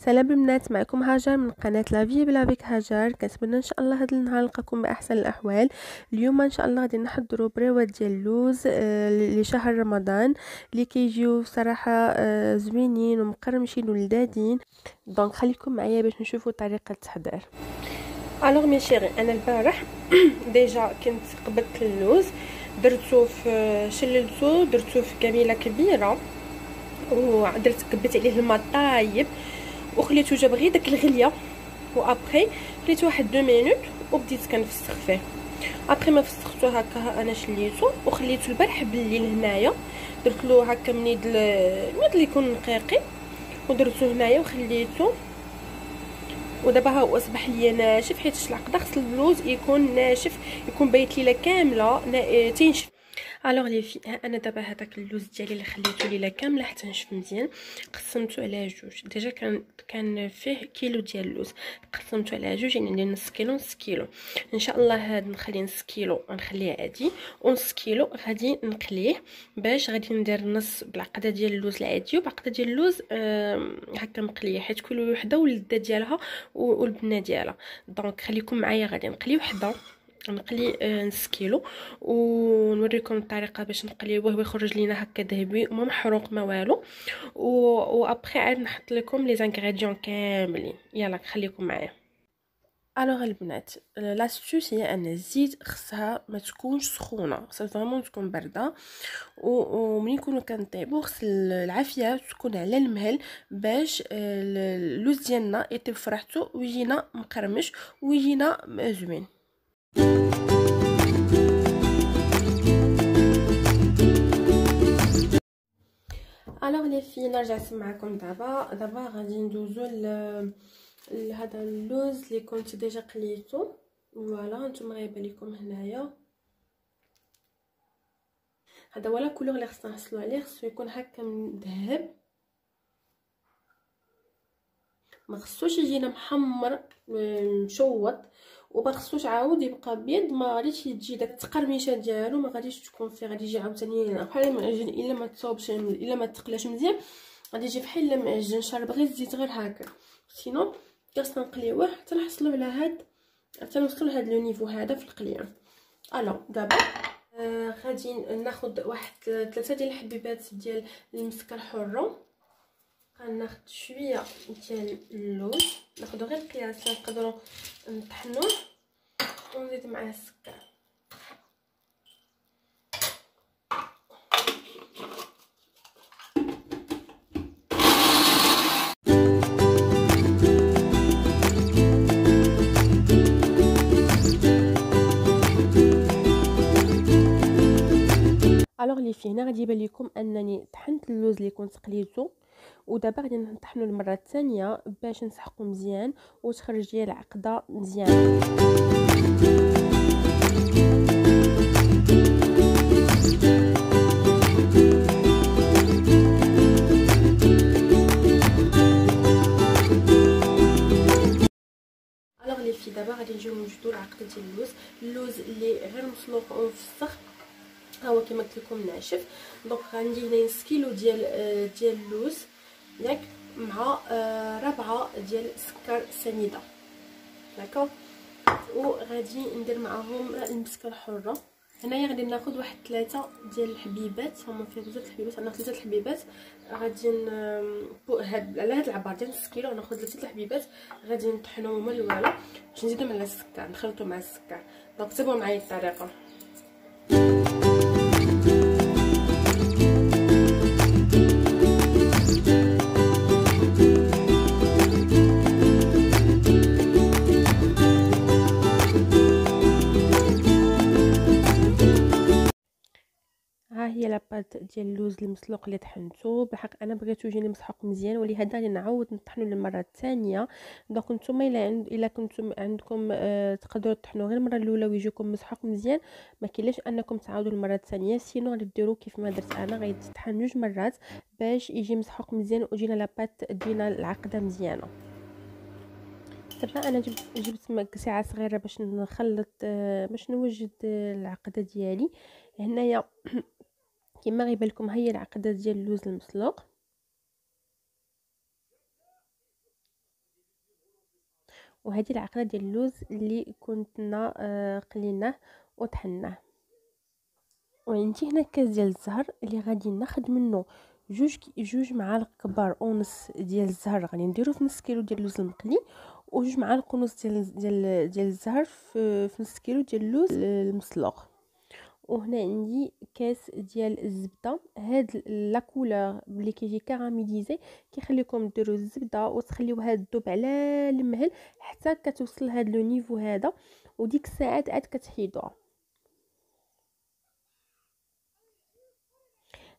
سلام البنات، معكم هاجر من قناه لافي بلا بك هاجر. كنتمنى ان شاء الله هذا النهار نلقاكم باحسن الاحوال. اليوم ان شاء الله غادي نحضروا بريوات ديال اللوز لشهر رمضان اللي كيجيو صراحه زوينين ومقرمشين ولذاذين. دونك خليكم معايا باش نشوفوا طريقه التحضير. الوغ مي شيري، انا البارح ديجا كنت قبضت اللوز، درتو في شللتو، درتو في كميله كبيره ودرت كبيت عليه الماء طايب وخليته جاب غير داك الغليه، وابري خليته واحد 2 مينوت وبديت كنفسخ فيه. ابري ما فسختو هكا انا شليته وخليته البارح بالليل هنايا، درت له هكا منيد اللي يكون نقيقي ودرته هنايا وخليته. ودابا ها هو اصبح ليا ناشف، حيت العقده خص اللوز يكون ناشف، يكون بايت ليله كامله تينشف. الوغ لي في انا دابا هذاك اللوز ديالي اللي خليته ليله كامله حتى نشف مزيان، قسمته على جوج. ديجا كان فيه كيلو ديال اللوز، قسمته على جوج، يعني عندي نص كيلو نص كيلو. ان شاء الله هاد نخلي نص كيلو نخليه عادي، ونص كيلو غادي نقليه. باش غادي ندير نص بالعقده ديال اللوز العادي وبعقده ديال اللوز هكا مقليه، حيت كل وحده واللذه ديالها والبنه ديالها. دونك خليكم معايا، غادي نقلي وحده، نقلي نص كيلو ونوريكم الطريقه باش نقليوه ويخرج لينا هكا ذهبي وما محروق ما والو. وابخي عاد نحط لكم لي زانغريديون كاملين. يلا خليكم معايا. الوغ البنات، لاستوس هي ان الزيت خصها ما تكونش سخونه، خصها فريمون تكون بارده. وملي نكونوا كنطيبوا خص العافيه تكون على المهل باش اللوز ديالنا يطيب فرحته ويجينا مقرمش ويجينا زوين. الوغ لي في رجعت معكم دابا غادي ندوزو هذا اللوز اللي كنت ديجا قليته. فوالا نتوما غايبان لكم هنايا، هذا هو لا كولور اللي خصنا نحصلوا عليه، خصو يكون هكا مذهب، ما خصوش يجينا محمر مشوط، وما خصوش عاود يبقى ابيض. ما غاديش تجي داك التقرميشه ديالو، ما غاديش تكون فيه، غادي يجي عاوتاني بحال المعجن الا ما تصاوبش، الا ما تقلاش مزيان غادي يجي بحال المعجن شارب غير الزيت غير هكا. سينو خصنا نقليوه حتى نحصلوا على هاد، حتى نوصلوا لهاد لو نيفو هذا في القليه. الو دابا غادي ناخذ واحد 3 ديال الحبيبات ديال المسكه الحره، غناخذ شويه ديال اللوز، ناخذ غير القياس نقدروا نطحنوه ونزيد معاه السكر. الوغ لي في هنا غادي يبان لكم انني طحنت اللوز اللي كنت قليته، ودابا غادي نطحنو المره الثانيه باش نسحقو مزيان وتخرج ليا العقده مزيان. الوغ لي في دابا غادي نجيو نوجدو العقده ديال اللوز اللي غير مسلوق ومفسخ، ها هو كما قلت لكم ناشف. دونك عندي هنا نص كيلو ديال اللوز ياك، مع ربعه ديال السكر سنيده، داكوغ. وغادي ندير معاهم المسكه الحره. هنايا غادي ناخذ واحد 3 ديال الحبيبات، هما فيه بزاف الحبيبات، انا 3 الحبيبات غادي على هاد العبار ديال نص كيلو ناخذ 3 الحبيبات، غادي نطحنهم هما الوالو باش نزيدهم على السكر، نخلطو مع السكر. دونك تابعوا معايا الطريقه. ها هي لاباط ديال اللوز المسلوق اللي طحنته. بالحق انا بغيتو يجيني مسحوق مزيان، ولهذا غادي نعاود نطحنو للمره الثانيه. دونك نتوما الا كنتم عندكم تقدروا تطحنوا غير المره الاولى ويجيكم مسحوق مزيان، ما كاينلاش انكم تعاودوا المره الثانيه. سينو غادي ديروا كيف ما درت انا، غادي تطحن 2 مرات باش يجي مسحوق مزيان وتجينا لاباط دينا العقده مزيانه. دابا انا جبت مكسعه صغيره باش نخلط، باش نوجد العقده ديالي. هنايا كما غيبان لكم هي العقده ديال اللوز المسلوق. وهذه العقله ديال اللوز اللي كنا قليناه وطحناه. وعندي هنا كاس ديال الزهر اللي غادي ناخذ منه جوج معالق كبار ونص ديال الزهر، غادي نديرو في نص كيلو ديال اللوز المقلي، وجوج معالق ونص ديال الزهر في نص كيلو ديال اللوز المسلوق. وهنا عندي كاس ديال الزبده، هاد لا كولور اللي كيجي كاراميليزي كيخليكم ديروا الزبده وتخليوها تذوب على المهل حتى كتوصل لهاد لو نيفو هذا، وديك الساعات عاد كتحيدوها.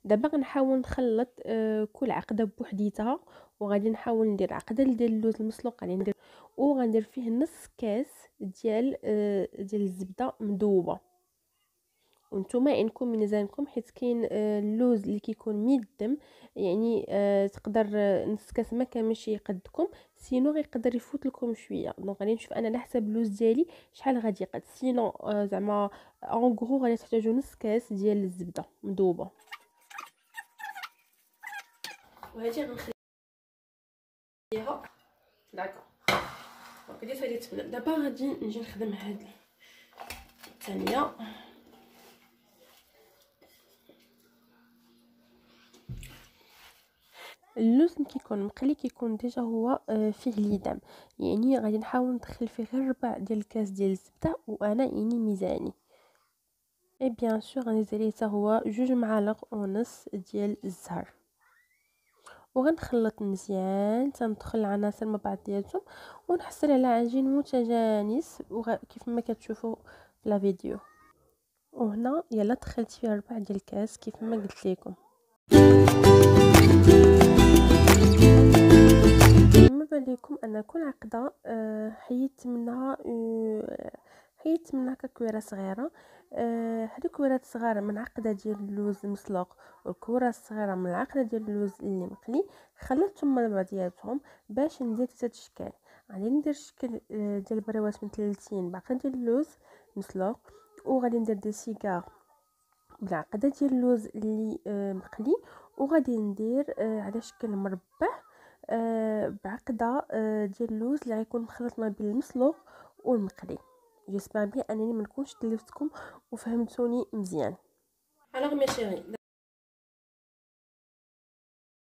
دابا غنحاول نخلط كل عقده بوحديتها، وغادي نحاول ندير عقده ديال اللوز المسلوق، غندير فيه نص كاس ديال الزبده مذوبه. وانتم عينكم من زانكم، حيت كاين اللوز اللي كيكون ميدم، يعني تقدر نص كاس ما كاملش يقدكم، سينو غيقدر يفوت لكم شويه. دونك غادي نشوف انا على حسب اللوز ديالي شحال غادي يقد، سينو زعما اون غرو غادي تحتاجوا نص كاس ديال الزبده مذوبه. وهذه غنخليها داكا. دونك ديت غادي تبدا. دابا غادي نجي نخدم هاد الثانيه. اللوز كيكون مقلي كيكون ديجا هو فيه ليدام، يعني غادي نحاول ندخل فيه غير ربع ديال الكاس ديال الزبده، وانا يعني ميزاني. اي بيان سور غنزيد عليه حتى هو جوج معالق ونص ديال الزهر، وغنخلط مزيان تندخل العناصر مع بعضياتهم، ونحصل على عجين متجانس كيف ما كتشوفوا في لا فيديو. وهنا يلا دخلت فيه ربع ديال الكاس كيف ما قلت لكم. كما بان لكم انا كل عقده حيدت منها ككويره صغيره. هاد الكويرات الصغار من عقده ديال اللوز المسلوق، والكوره الصغيره من العقده ديال اللوز اللي مقلي، خلطتهم مع بعضياتهم باش ندير 3 اشكال. غادي ندير شكل ديال البريوات مثلثين بعقده ديال اللوز مسلوق، وغادي ندير دي سيجار بالعقده ديال اللوز اللي مقلي، وغادي ندير على شكل مربع بعقده ديال اللوز اللي غيكون مخلط ما بين المسلوق والمقلي. جيسبر بي انني ما نكونش دلفتكم وفهمتوني مزيان. الوغ مي شيري،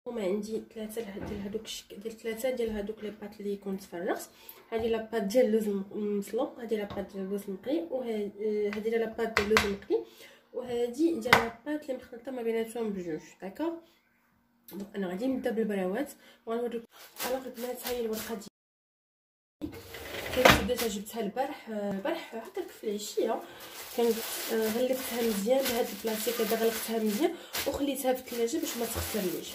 هما عندي ثلاثه ديال هذوك لي بات اللي كنت فرغت. هذه لا بات ديال اللوز المسلوق، هذه لا بات ديال اللوز المقلي، وهذه لا بات ديال اللوز المقلي، وهذه ديال لا بات اللي مخلطه ما بيناتهم بجوج. داكوغ، دونك انا غادي نبدا بالبراوات وغنوريكم. الوغ البنات، هاهي الورقه كنت بديتها جبتها البارح هكاك في العشيه، كانت غلفتها مزيان بهاد البلاستيك هذا، غلقتها مزيان وخليتها في الثلاجه باش ما تخسرليش.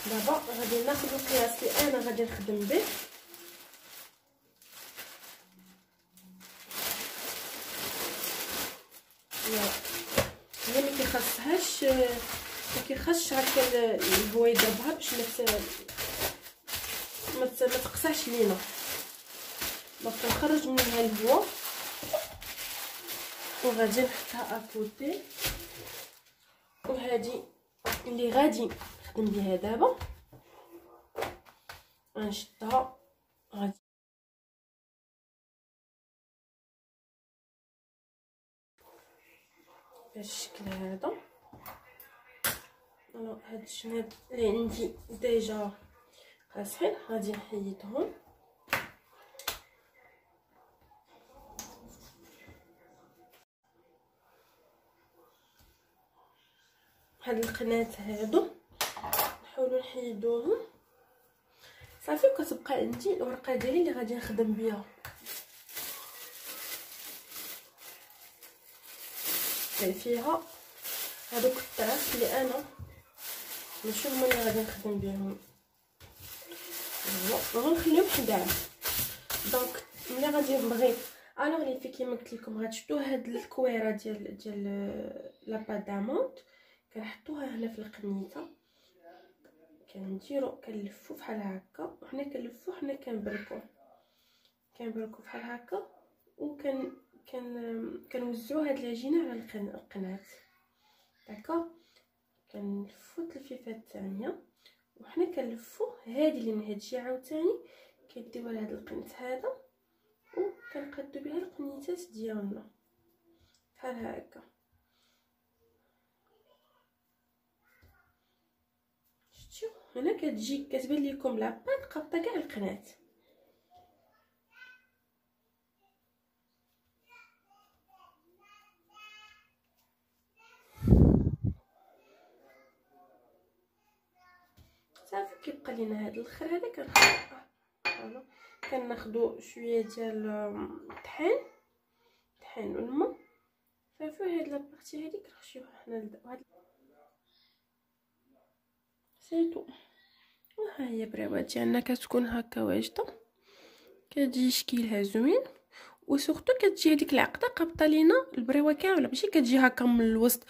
دابا غادي ناخذ القياس اللي انا غادي نخدم به. هي ما كيخصش هكا الهوايه دابها باش ما تقطعش لينا. دونك كنخرج منها الهواء وغادي نحطها اكوتي، وهذه اللي غادي نخدم بها دابا غنشدها غادي بالشكل هذا. الوغ هاد الجناب اللي عندي ديجا قاصحين غادي نحيدهم. هاد القنات هادو نحاولوا نحيدوهم صافي. كتبقى عندي الورقه ديالي اللي غادي نخدم بها. فيها هادوك الطراف اللي انا ماشي هما اللي غادي نخدم بهم، غنخليهم حدايا. دونك ملي غادي نبغي الوغ لي في كيما قلت لكم غتشدوا هاد الكويره ديال لاباط دامونط، كنحطوها هنا في القنيته، كنديرو كنلفو بحال هكا، وحنا كنلفو حنا كنبركو بحال هكا، كنوزعو هاد العجينه على القناه. داكوغ، كنلفو التلفيفه الثانيه وحنا كنلفو هادي اللي من هاد الجهه عاوتاني كنديوها لهاد القنت هذا وكنقادو بها القنيتات ديالنا بحال هكا. شفتوا هنا كتجي كتبان لكم لاباط قابطه كاع القنات. صافي كيبقى لينا هذا الاخر هذا كناخذوا شويه ديال الطحين والماء صافي. هاد لابارتي هادي كنخشيوها حنا لهاد سيتو. وها هي بريوات ديالنا كتكون هكا واجده، كتجي شكلها زوين وسورتو كتجي هذيك العقده قابطه لينا البريوه كامله، ماشي كتجي هكا من الوسط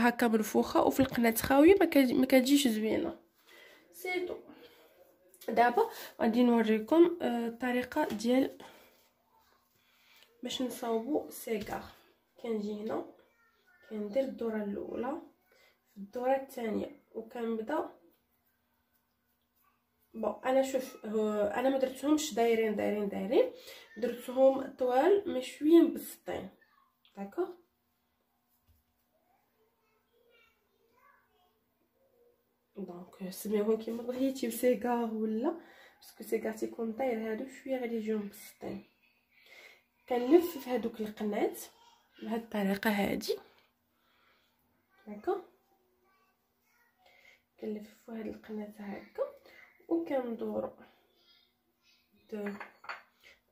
هكا منفوخه وفي القناه خاويه، ما كتجيش زوينه. سيتو. دابا غادي نوريكم الطريقه ديال باش نصاوبوا سيكار. كنجي هنا كندير الدوره الاولى في الدوره الثانيه وكنبدا انا شوف انا ما درتهمش دايرين درتهم طوال مي شويه مبسطين. داكوغ. دونك سميوهم كيما بغيتي بسيكار ولا باسكو سيكار تيكون طاير، هادو شويه غادي يجيو مبسطين. كنلف في هادوك القنات بهاد الطريقه هادي. هكا كنلف في هاد القنات هكا وكندورو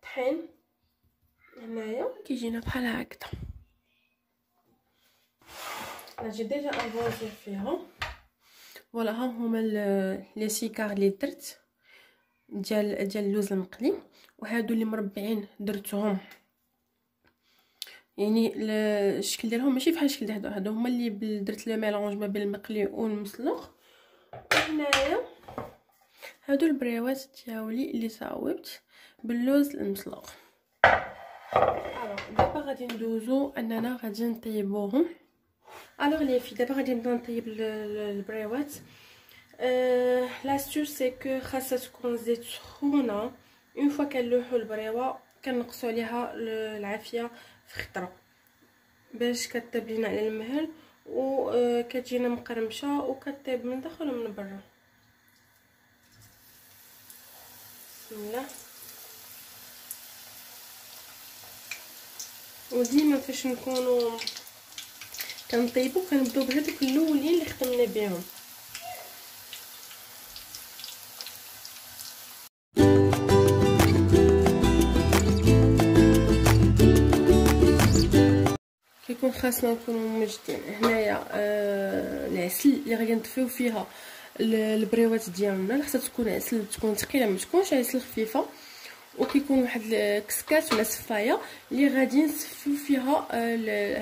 طحين هنايا كيجينا بحال هكذا. اجي ديجا افونسي فيهم. فوالا ها هما لي سيكار اللي درت ديال اللوز المقلي، وهادو اللي مربعين درتهم يعني الشكل ديالهم ماشي بحال الشكل هادو هما اللي درت لو ميلونج ما بين المقلي والمسلوق. وهنايا هادو البريوات ديالي اللي صاوبت باللوز المسلوق. دابا غادي ندوزو اننا غادي نطيبوهم. لي في دابا غادي نبدا نطيب البريوات. لاستوس سي كو خاصها تكون زيت سخونه. اون فوا كنلوحو البريوه كنقصوا عليها العافيه في خطره باش كطيب لينا على المهل وكتجينا مقرمشه وكطيب من داخل ومن برا. بسم الله. وديما فاش نكونوا كنطيبوا كنبداو بهذوك الاولين اللي خدمنا بهم. كيكون خاصنا نكونوا موجدين هنايا العسل اللي غادي نطفيو فيها البريوات ديالنا. خاصها تكون عسل تكون ثقيله ما تكونش عسل خفيفه، وكيكون واحد الكسكاس ولا صفايه اللي غادي نصفيو فيها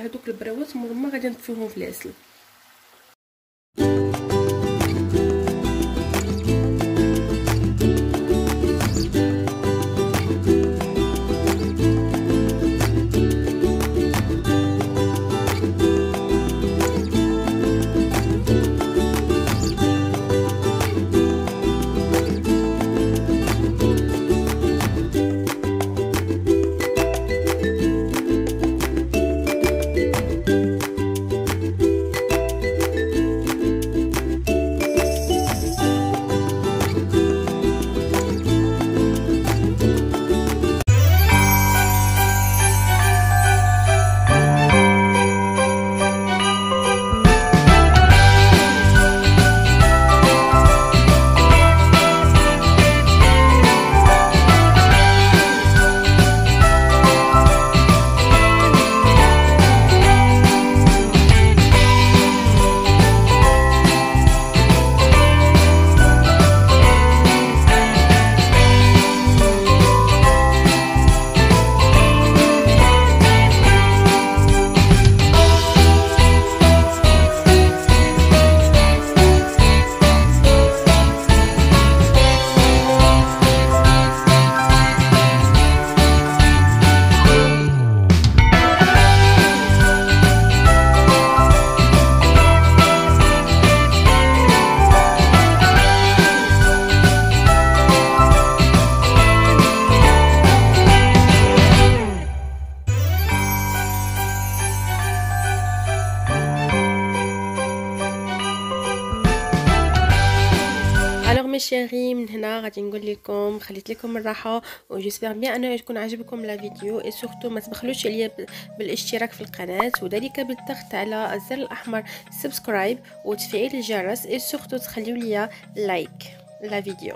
هذوك البريوات مرما غادي نطفيوهم في العسل. مي شيري، من هنا غادي نقول لكم خليت لكم الراحه، وجيسبر بيان انه يكون عجبكم لا فيديو. اي سورتو ما تبخلوش عليا بالاشتراك في القناه، وذلك بالضغط على الزر الاحمر سبسكرايب وتفعيل الجرس. اي سورتو تخليو ليا لايك لا فيديو.